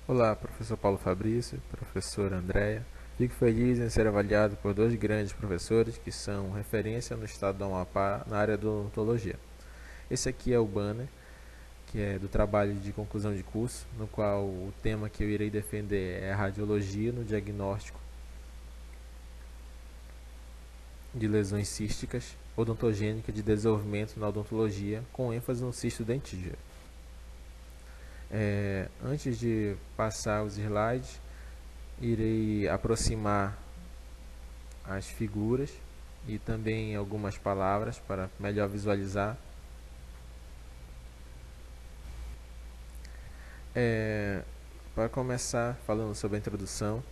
Olá, professor Paulo Fabrício, professora Andréia. Fico feliz em ser avaliado por dois grandes professores que são referência no estado do Amapá na área da odontologia. Esse aqui é o banner, que é do trabalho de conclusão de curso, no qual o tema que eu irei defender é a radiologia no diagnóstico de lesões císticas odontogênicas de desenvolvimento na odontologia, com ênfase no cisto dentígeno. Antes de passar os slides, irei aproximar as figuras e também algumas palavras para melhor visualizar. Para começar falando sobre a introdução,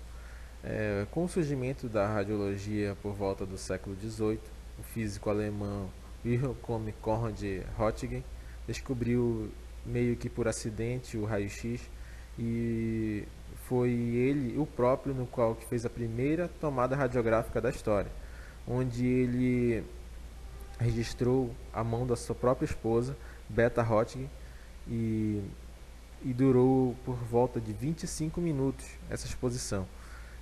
com o surgimento da radiologia por volta do século XVIII, o físico alemão Wilhelm Conrad Röntgen descobriu meio que por acidente o raio-x, e foi ele o próprio no qual que fez a primeira tomada radiográfica da história, onde ele registrou a mão da sua própria esposa, Beta Röntgen, e, e durou por volta de 25 minutos essa exposição.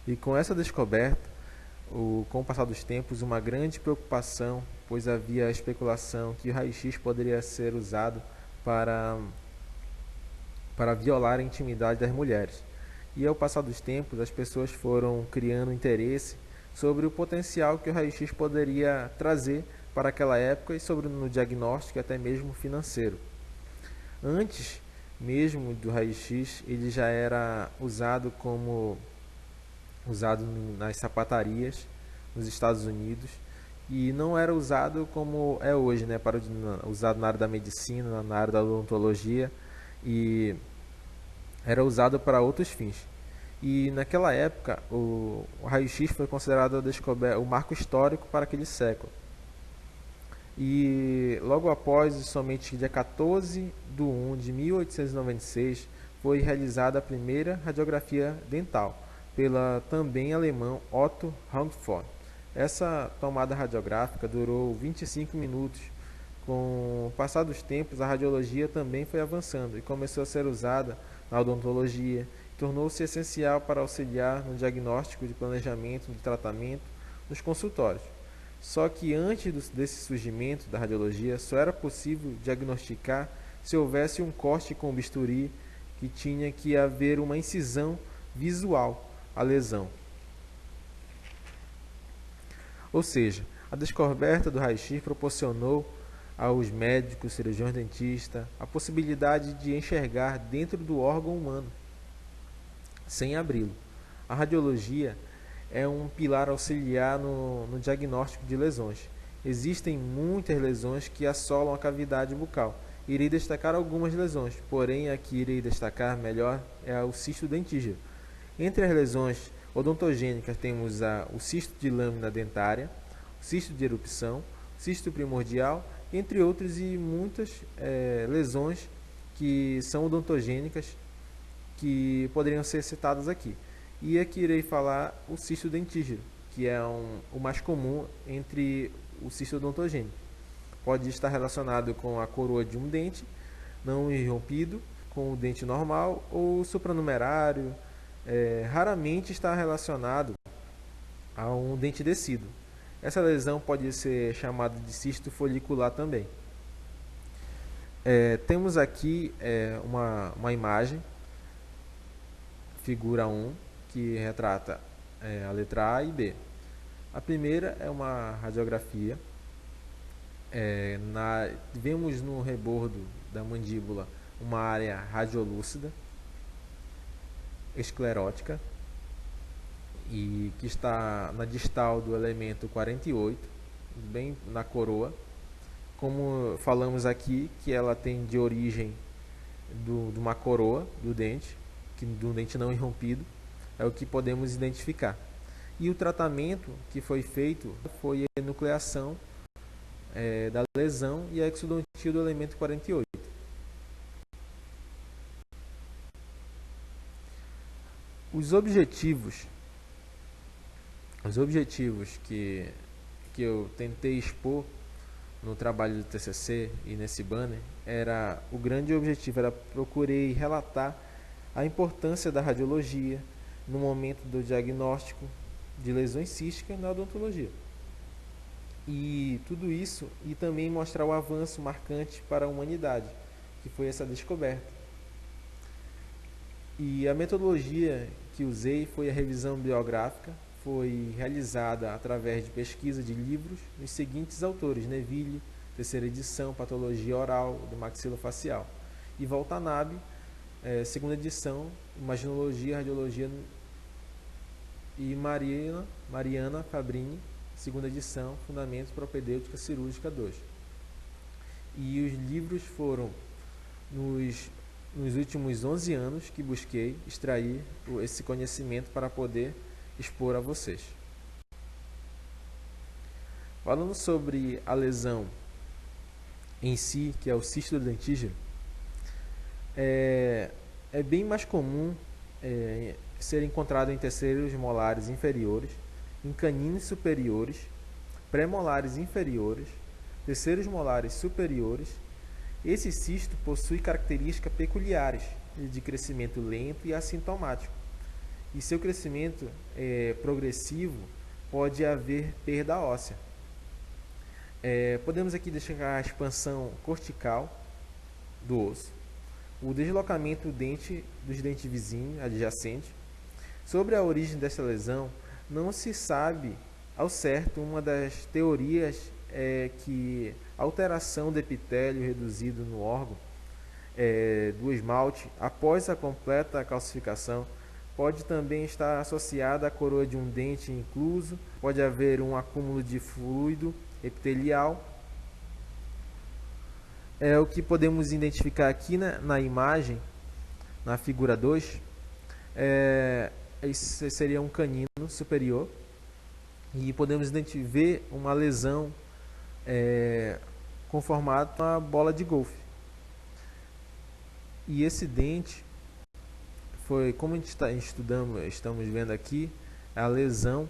E com essa descoberta, com o passar dos tempos, uma grande preocupação, pois havia a especulação que o raio-x poderia ser usado para violar a intimidade das mulheres. E ao passar dos tempos, as pessoas foram criando interesse sobre o potencial que o raio-x poderia trazer para aquela época e sobre no diagnóstico e até mesmo financeiro. Antes mesmo do raio-x, ele já era usado nas sapatarias nos Estados Unidos, e não era usado como é hoje, né, usado na área da medicina, na área da odontologia, e era usado para outros fins. E naquela época, o raio-x foi considerado o marco histórico para aquele século. E logo após, somente dia 14 de 1 de 1896, foi realizada a primeira radiografia dental, pela também alemão Otto Frankfurt. Essa tomada radiográfica durou 25 minutos. Com o passar dos tempos, a radiologia também foi avançando e começou a ser usada na odontologia, tornou-se essencial para auxiliar no diagnóstico de planejamento de tratamento nos consultórios. Só que antes desse surgimento da radiologia, só era possível diagnosticar se houvesse um corte com bisturi, que tinha que haver uma incisão visual à lesão. Ou seja, a descoberta do raio-x proporcionou aos médicos, cirurgiões dentistas, a possibilidade de enxergar dentro do órgão humano, sem abri-lo. A radiologia é um pilar auxiliar no diagnóstico de lesões. Existem muitas lesões que assolam a cavidade bucal. Irei destacar algumas lesões, porém a que irei destacar melhor é o cisto dentígeno. Entre as lesões odontogênicas temos o cisto de lâmina dentária, o cisto de erupção, o cisto primordial, entre outros, e muitas lesões que são odontogênicas que poderiam ser citadas aqui. E aqui irei falar o cisto dentígeno, que é o mais comum entre o cisto odontogênico. Pode estar relacionado com a coroa de um dente não irrompido, com o dente normal ou supranumerário. Raramente está relacionado a um dente descido. Essa lesão pode ser chamada de cisto folicular também. Temos aqui uma imagem, figura 1, que retrata a letra A e B. A primeira é uma radiografia. Vemos no rebordo da mandíbula uma área radiolúcida, esclerótica, e que está na distal do elemento 48, bem na coroa. Como falamos aqui, que ela tem de origem de uma coroa do dente não irrompido, é o que podemos identificar. E o tratamento que foi feito foi a enucleação da lesão e a exodontia do elemento 48. Os objetivos que eu tentei expor no trabalho do TCC e nesse banner, o grande objetivo era procurei relatar A importância da radiologia no momento do diagnóstico de lesões císticas na odontologia. E tudo isso, e também mostrar o avanço marcante para a humanidade, que foi essa descoberta. E a metodologia que usei foi a revisão bibliográfica, foi realizada através de pesquisa de livros dos seguintes autores: Neville, terceira edição, Patologia Oral do Maxilofacial, e Watanabe, segunda edição, Imaginologia, Radiologia, e Mariana Fabrini, segunda edição, Fundamentos Propedêutica Cirúrgica 2. E os livros foram nos últimos 11 anos que busquei extrair esse conhecimento para poder expor a vocês. Falando sobre a lesão em si, que é o cisto do dentígeno, é bem mais comum ser encontrado em terceiros molares inferiores, em caninos superiores, pré-molares inferiores, terceiros molares superiores. Esse cisto possui características peculiares de crescimento lento e assintomático. E seu crescimento progressivo pode haver perda óssea. Podemos aqui destacar a expansão cortical do osso, o deslocamento dos dentes vizinhos adjacentes. Sobre a origem dessa lesão, não se sabe ao certo. Uma das teorias é que a alteração do epitélio reduzido no órgão do esmalte após a completa calcificação pode também estar associada à coroa de um dente incluso. Pode haver um acúmulo de fluido epitelial. O que podemos identificar aqui na imagem, na figura 2, esse seria um canino superior, e podemos ver uma lesão com formato de uma bola de golfe. E esse dente foi, como a gente estamos vendo aqui, a lesão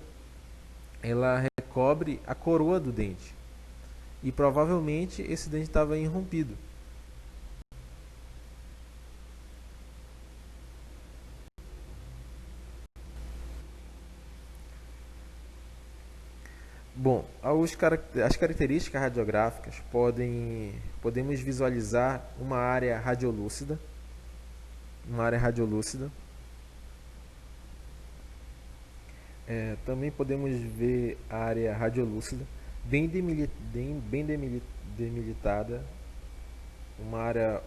ela recobre a coroa do dente, e provavelmente esse dente estava irrompido. Bom, as características radiográficas podemos visualizar uma área radiolúcida, também podemos ver a área radiolúcida bem demilitada, uma área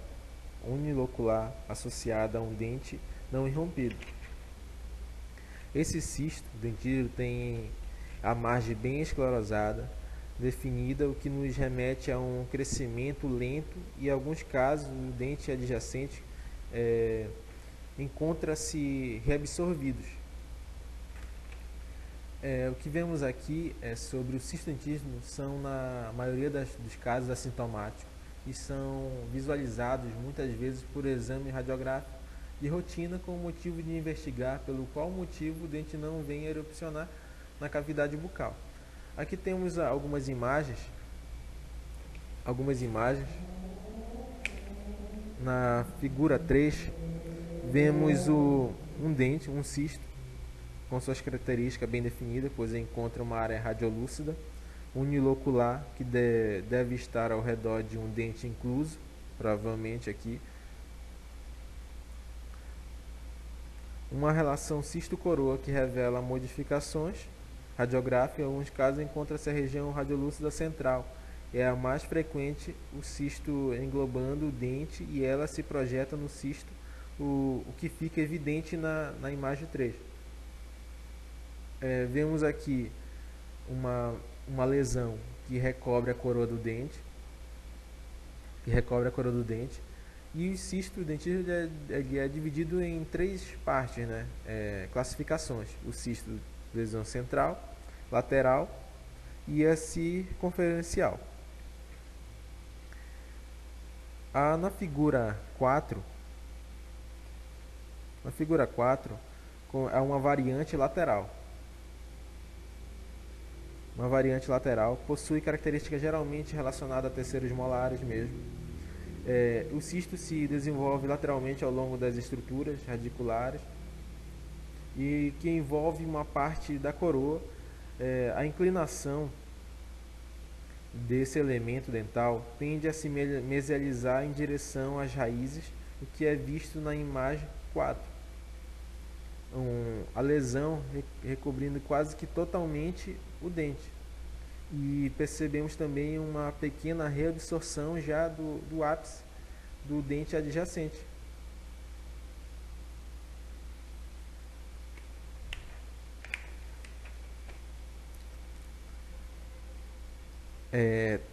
unilocular associada a um dente não irrompido. Esse cisto dentígeno tem a margem bem esclerosada, definida, o que nos remete a um crescimento lento, e em alguns casos o dente adjacente encontra-se reabsorvidos. O que vemos aqui sobre o cisto dentígeno são, na maioria dos casos, assintomáticos, e são visualizados muitas vezes por exame radiográfico de rotina, com o motivo de investigar pelo qual motivo o dente não vem erupcionar na cavidade bucal. Aqui temos algumas imagens. Na figura 3, vemos um dente, um cisto, com suas características bem definidas, pois encontra uma área radiolúcida, unilocular, que deve estar ao redor de um dente incluso, provavelmente aqui. Uma relação cisto-coroa que revela modificações radiográficas. Em alguns casos encontra-se a região radiolúcida central. É a mais frequente, o cisto englobando o dente, e ela se projeta no cisto, o que fica evidente na imagem 3. Vemos aqui uma lesão que recobre a coroa do dente, e o cisto dentígeno é dividido em 3 partes, classificações: o cisto lesão central, lateral e a circunferencial. Na figura 4, é uma variante lateral. Possui características geralmente relacionadas a terceiros molares mesmo. O cisto se desenvolve lateralmente ao longo das estruturas radiculares e que envolve uma parte da coroa. A inclinação desse elemento dental tende a se mesializar em direção às raízes, o que é visto na imagem 4. A lesão recobrindo quase que totalmente o dente. E percebemos também uma pequena reabsorção já do ápice do dente adjacente.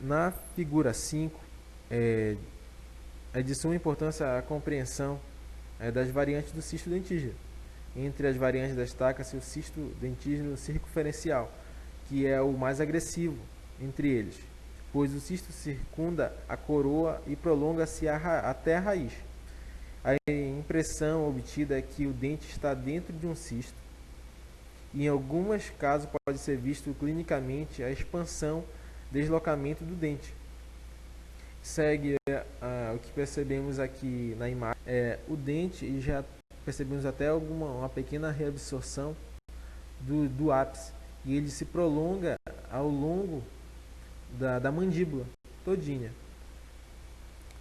Na figura 5, é de suma importância a compreensão das variantes do cisto dentígeno. Entre as variantes destaca-se o cisto dentígeno circunferencial, que é o mais agressivo entre eles, pois o cisto circunda a coroa e prolonga-se até a raiz. A impressão obtida é que o dente está dentro de um cisto, e em alguns casos pode ser visto clinicamente a expansão, deslocamento do dente. Segue o que percebemos aqui na imagem, o dente, e já percebemos até uma pequena reabsorção do ápice, e ele se prolonga ao longo da mandíbula todinha.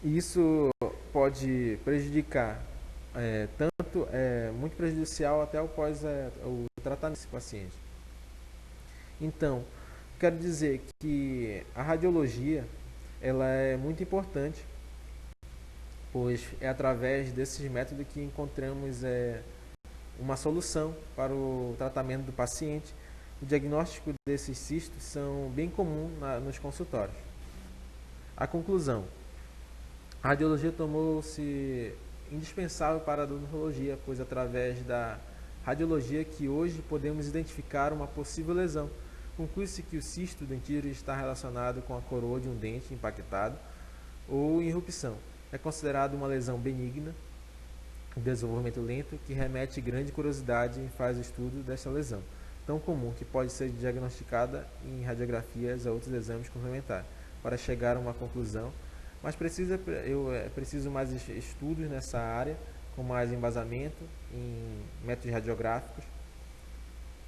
Isso pode prejudicar, muito prejudicial até o tratamento desse paciente. Então, quero dizer que a radiologia ela é muito importante, pois é através desses métodos que encontramos uma solução para o tratamento do paciente. O diagnóstico desses cistos são bem comum nos consultórios. A conclusão: a radiologia tornou-se indispensável para a odontologia, pois através da radiologia que hoje podemos identificar uma possível lesão. Conclui-se que o cisto dentígeno está relacionado com a coroa de um dente impactado ou irrupção. É considerado uma lesão benigna, de desenvolvimento lento, que remete grande curiosidade e faz o estudo dessa lesão, tão comum que pode ser diagnosticada em radiografias ou outros exames complementares, para chegar a uma conclusão. Mas preciso mais estudos nessa área, com mais embasamento em métodos radiográficos.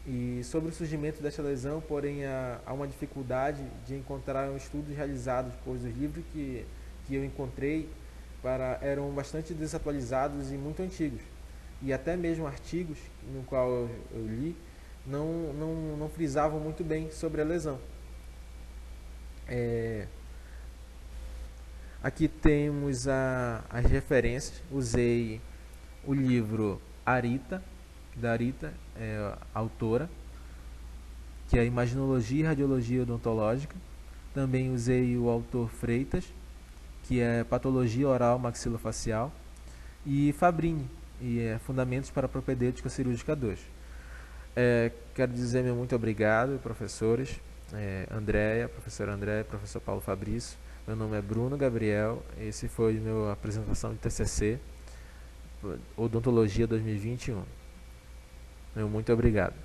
E sobre o surgimento desta lesão, porém, há uma dificuldade de encontrar estudos realizados, pois os livros que eu encontrei eram bastante desatualizados e muito antigos. E até mesmo artigos no qual eu li não frisavam muito bem sobre a lesão. Aqui temos as referências. Usei o livro Arita, da Arita, autora, que é Imaginologia e Radiologia Odontológica. Também usei o autor Freitas, que é Patologia Oral Maxilofacial, e Fabrini, e Fundamentos para a Propedêutica Cirúrgica 2. Quero dizer meu muito obrigado, professores, professor Andréia, professor Paulo Fabrício. Meu nome é Bruno Gabriel, esse foi a minha apresentação de TCC, Odontologia 2021. Meu muito obrigado.